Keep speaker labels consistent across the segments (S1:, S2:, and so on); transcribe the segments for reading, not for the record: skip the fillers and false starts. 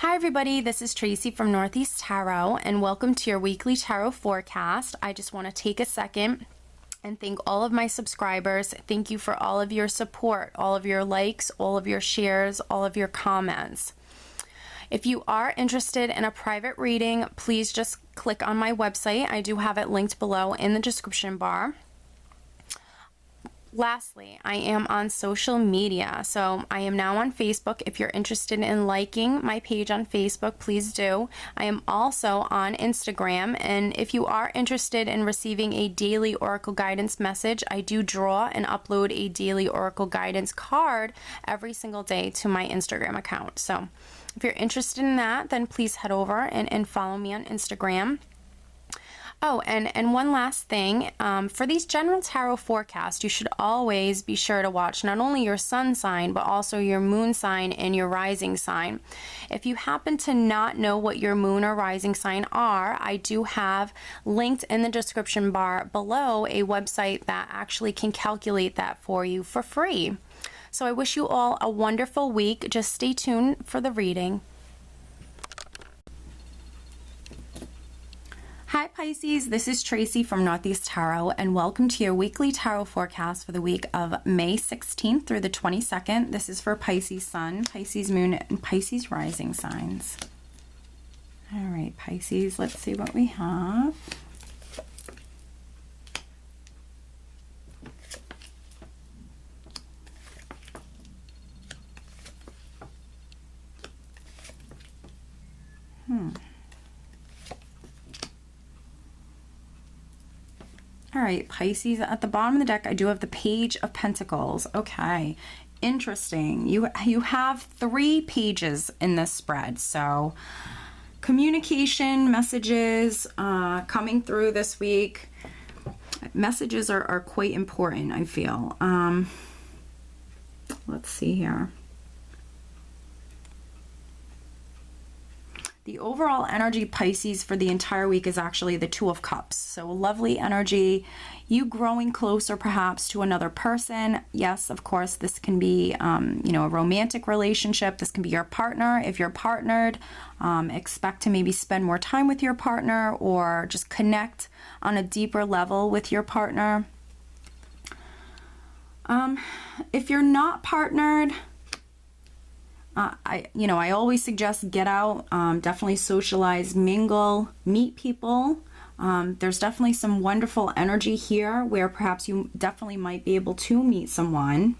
S1: Hi everybody, this is Tracy from Northeast Tarot and welcome to your weekly tarot forecast. I just want to take a second and thank all of my subscribers. Thank you for all of your support, all of your likes, all of your shares, all of your comments. If you are interested in a private reading, please just click on my website. I do have it linked below in the description bar. Lastly, I am on social media, so I am now on Facebook. If you're interested in liking my page on Facebook, please do. I am also on Instagram, and if you are interested in receiving a daily Oracle guidance message, I do draw and upload a daily Oracle guidance card every single day to my Instagram account. So if you're interested in that, then please head over and follow me on Instagram. Oh, and one last thing, for these general tarot forecasts, you should always be sure to watch not only your sun sign, but also your moon sign and your rising sign. If you happen to not know what your moon or rising sign are, I do have linked in the description bar below a website that actually can calculate that for you for free. So I wish you all a wonderful week. Just stay tuned for the reading. Hi Pisces, this is Tracy from Northeast Tarot and welcome to your weekly tarot forecast for the week of May 16th through the 22nd. This is for Pisces Sun, Pisces Moon, and Pisces Rising signs. All right, Pisces, let's see what we have. All right, Pisces, at the bottom of the deck, I do have the Page of Pentacles. Okay, interesting. You have 3 pages in this spread. So communication, messages coming through this week. Messages are quite important, I feel. Let's see here. The overall energy, Pisces, for the entire week is actually the Two of Cups. So lovely energy, you growing closer perhaps to another person. Yes, of course, this can be, a romantic relationship. This can be your partner. If you're partnered, expect to maybe spend more time with your partner or just connect on a deeper level with your partner. If you're not partnered, I always suggest get out, definitely socialize, mingle, meet people. There's definitely some wonderful energy here where perhaps you definitely might be able to meet someone.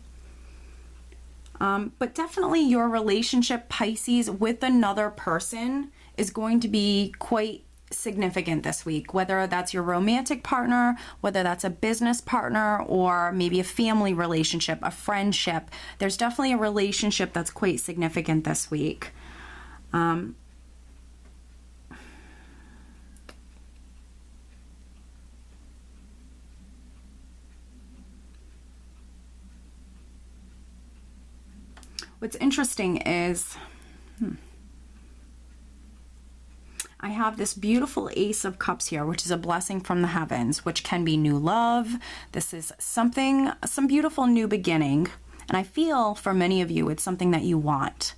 S1: But definitely your relationship, Pisces, with another person is going to be quite significant this week, whether that's your romantic partner, whether that's a business partner, or maybe a family relationship, a friendship. There's definitely a relationship that's quite significant this week. What's interesting is I have this beautiful Ace of Cups here, which is a blessing from the heavens, which can be new love. This is some beautiful new beginning. And I feel for many of you, it's something that you want.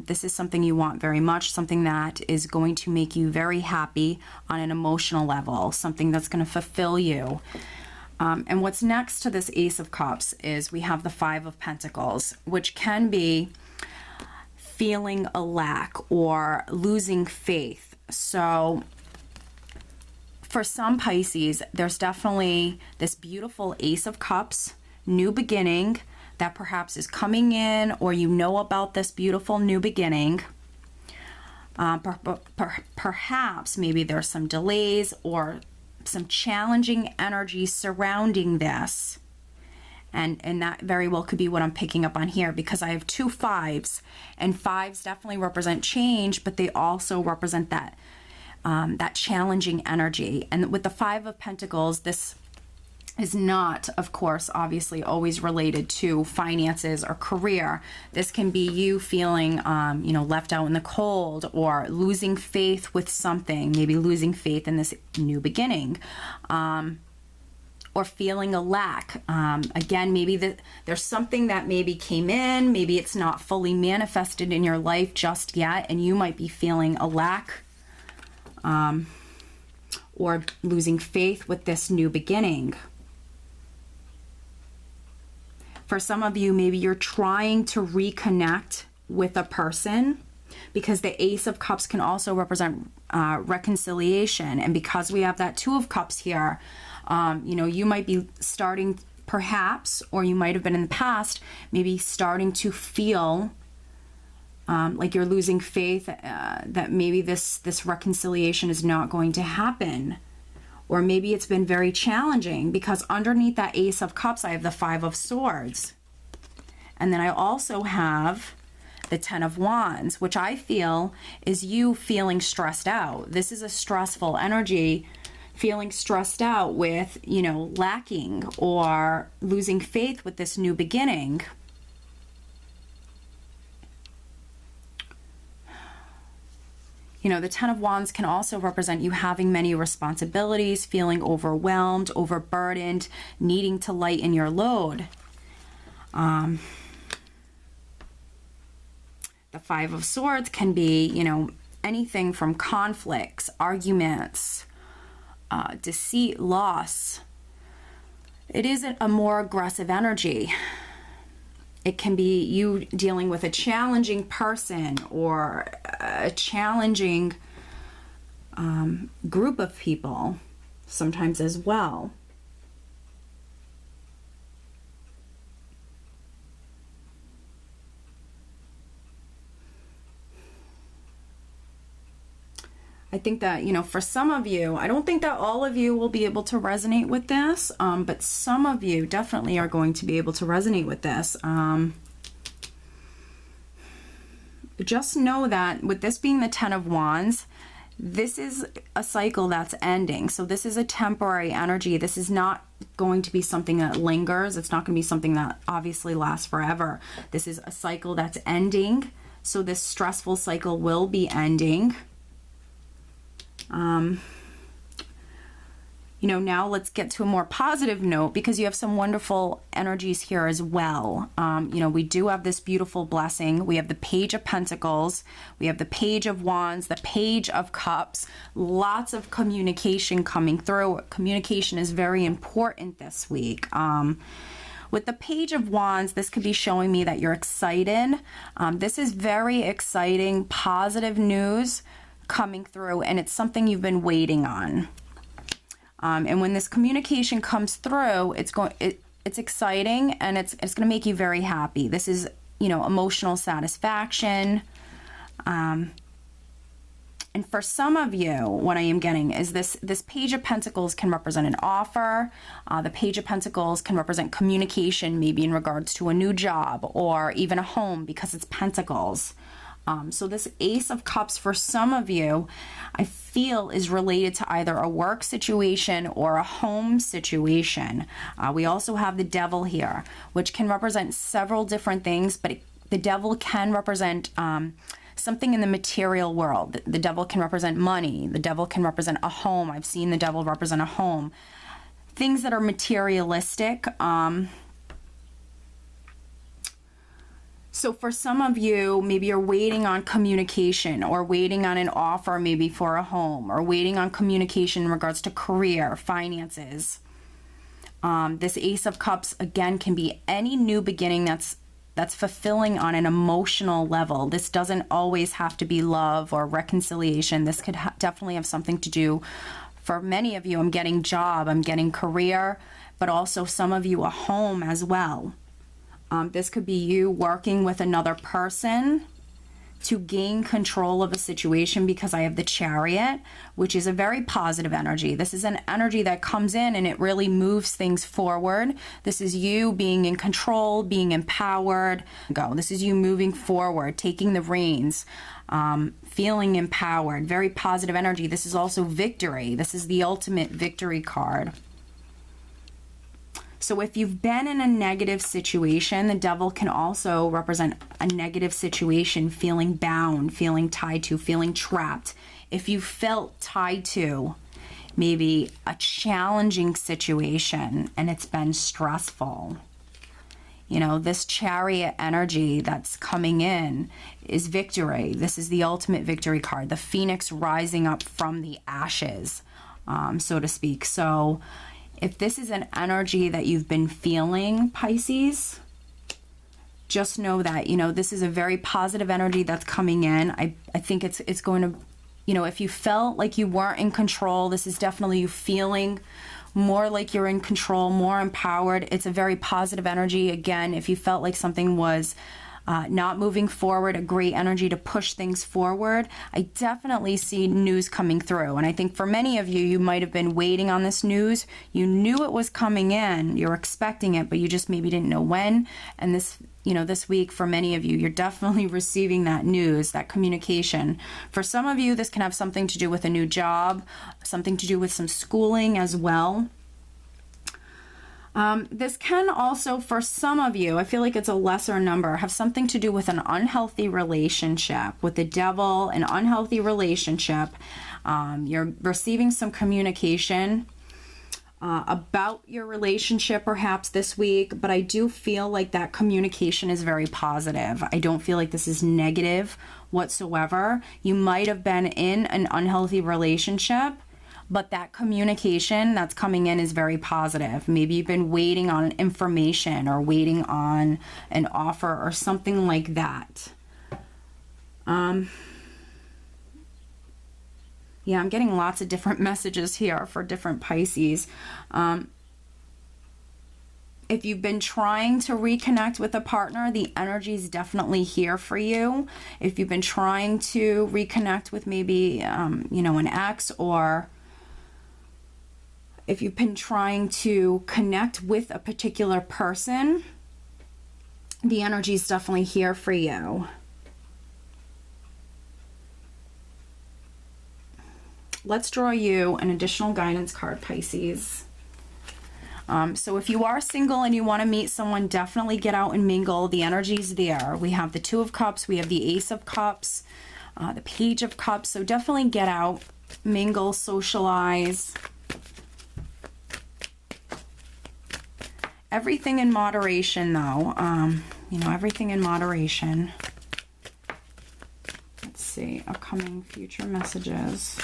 S1: This is something you want very much, something that is going to make you very happy on an emotional level, something that's going to fulfill you. And what's next to this Ace of Cups is we have the Five of Pentacles, which can be feeling a lack or losing faith. So for some Pisces, there's definitely this beautiful Ace of Cups, new beginning that perhaps is coming in, or you know about this beautiful new beginning. Perhaps maybe there's some delays or some challenging energy surrounding this. And that very well could be what I'm picking up on here, because I have 2 5s, and 5s definitely represent change, but they also represent that that challenging energy. And with the 5 of Pentacles, this is not, of course, obviously always related to finances or career. This can be you feeling, left out in the cold, or losing faith with something, maybe losing faith in this new beginning. or feeling a lack. Again, maybe there's something that maybe came in, maybe it's not fully manifested in your life just yet, and you might be feeling a lack or losing faith with this new beginning. For some of you, maybe you're trying to reconnect with a person, because the Ace of Cups can also represent reconciliation. And because we have that Two of Cups here, you know, you might be starting perhaps, or you might have been in the past, maybe starting to feel like you're losing faith that maybe this reconciliation is not going to happen. Or maybe it's been very challenging, because underneath that Ace of Cups, I have the Five of Swords. And then I also have the Ten of Wands, which I feel is you feeling stressed out. This is a stressful energy, feeling stressed out with, you know, lacking or losing faith with this new beginning. You know, the Ten of Wands can also represent you having many responsibilities, feeling overwhelmed, overburdened, needing to lighten your load. The Five of Swords can be, you know, anything from conflicts, arguments, deceit, loss. It is a more aggressive energy. It can be you dealing with a challenging person or a challenging group of people sometimes as well. I think that, you know, for some of you, I don't think that all of you will be able to resonate with this, but some of you definitely are going to be able to resonate with this. Just know that with this being the Ten of Wands, this is a cycle that's ending. So this is a temporary energy. This is not going to be something that lingers. It's not going to be something that obviously lasts forever. This is a cycle that's ending. So this stressful cycle will be ending. You know, now let's get to a more positive note, because you have some wonderful energies here as well. You know, we do have this beautiful blessing. We have the Page of Pentacles. We have the Page of Wands, the Page of Cups. Lots of communication coming through. Communication is very important this week. With the Page of Wands, this could be showing me that you're excited. This is very exciting, positive news coming through, and it's something you've been waiting on. And when this communication comes through, it's exciting, and it's going to make you very happy. This is, you know, emotional satisfaction. And for some of you, what I am getting is this Page of Pentacles can represent an offer. The Page of Pentacles can represent communication, maybe in regards to a new job or even a home, because it's Pentacles. So this Ace of Cups for some of you, I feel, is related to either a work situation or a home situation. We also have the Devil here, which can represent several different things, but the Devil can represent something in the material world. The Devil can represent money. The Devil can represent a home. I've seen the Devil represent a home. Things that are materialistic. So for some of you, maybe you're waiting on communication, or waiting on an offer maybe for a home, or waiting on communication in regards to career, finances. This Ace of Cups, again, can be any new beginning that's fulfilling on an emotional level. This doesn't always have to be love or reconciliation. This could definitely have something to do, for many of you, I'm getting job, I'm getting career, but also some of you a home as well. This could be you working with another person to gain control of a situation, because I have the Chariot, which is a very positive energy. This is an energy that comes in and it really moves things forward. This is you being in control, being empowered. This is you moving forward, taking the reins, feeling empowered. Very positive energy. This is also victory. This is the ultimate victory card. So if you've been in a negative situation, the Devil can also represent a negative situation, feeling bound, feeling tied to, feeling trapped. If you felt tied to maybe a challenging situation and it's been stressful. You know, this Chariot energy that's coming in is victory. This is the ultimate victory card, the phoenix rising up from the ashes, so to speak. So if this is an energy that you've been feeling, Pisces, just know that, you know, this is a very positive energy that's coming in. I think it's going to, you know, if you felt like you weren't in control, this is definitely you feeling more like you're in control, more empowered. It's a very positive energy. Again, if you felt like something was not moving forward, a great energy to push things forward. I definitely see news coming through. And I think for many of you, you might have been waiting on this news. You knew it was coming in, you're expecting it, but you just maybe didn't know when. And this, you know, this week for many of you, you're definitely receiving that news, that communication. For some of you, this can have something to do with a new job, something to do with some schooling as well. This can also, for some of you, I feel like it's a lesser number, have something to do with an unhealthy relationship with the devil, an unhealthy relationship. You're receiving some communication about your relationship perhaps this week, but I do feel like that communication is very positive. I don't feel like this is negative whatsoever. You might have been in an unhealthy relationship, but that communication that's coming in is very positive. Maybe you've been waiting on information or waiting on an offer or something like that. Yeah, I'm getting lots of different messages here for different Pisces. If you've been trying to reconnect with a partner, the energy is definitely here for you. If you've been trying to reconnect with maybe, you know, an ex, or if you've been trying to connect with a particular person, the energy is definitely here for you. Let's draw you an additional guidance card, Pisces. So if you are single and you want to meet someone, definitely get out and mingle. The energy's there. We have the Two of Cups, we have the Ace of Cups, the Page of Cups. So definitely get out, mingle, socialize. Everything in moderation, though. You know, everything in moderation. Let's see, upcoming future messages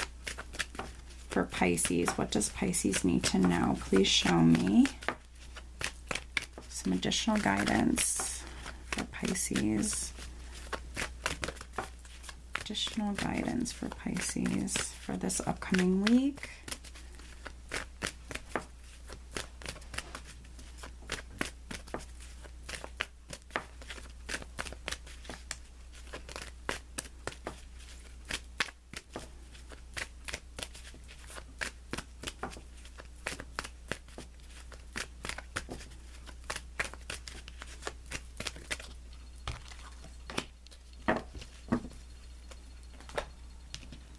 S1: for Pisces. What does Pisces need to know? Please show me some additional guidance for Pisces. Additional guidance for Pisces for this upcoming week.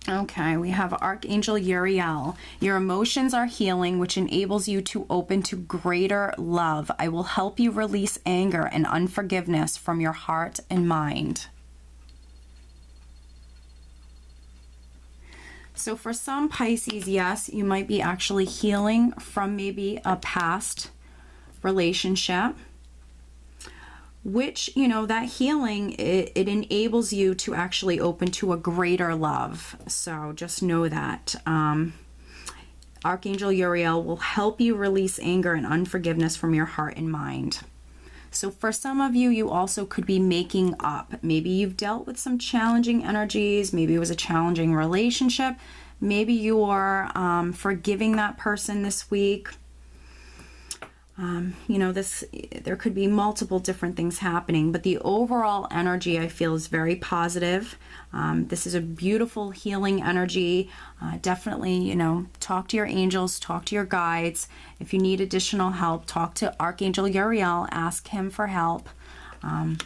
S1: Okay, we have Archangel Uriel. Your emotions are healing, which enables you to open to greater love. I will help you release anger and unforgiveness from your heart and mind. So for some Pisces, yes, you might be actually healing from maybe a past relationship, which, you know, that healing, it enables you to actually open to a greater love. So just know that. Archangel Uriel will help you release anger and unforgiveness from your heart and mind. So for some of you, you also could be making up. Maybe you've dealt with some challenging energies. Maybe it was a challenging relationship. Maybe you are forgiving that person this week. You know, there could be multiple different things happening, but the overall energy I feel is very positive. This is a beautiful healing energy. Definitely, you know, talk to your angels, talk to your guides. If you need additional help, talk to Archangel Uriel, ask him for help. All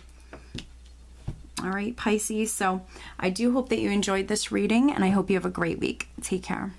S1: right, Pisces. So I do hope that you enjoyed this reading, and I hope you have a great week. Take care.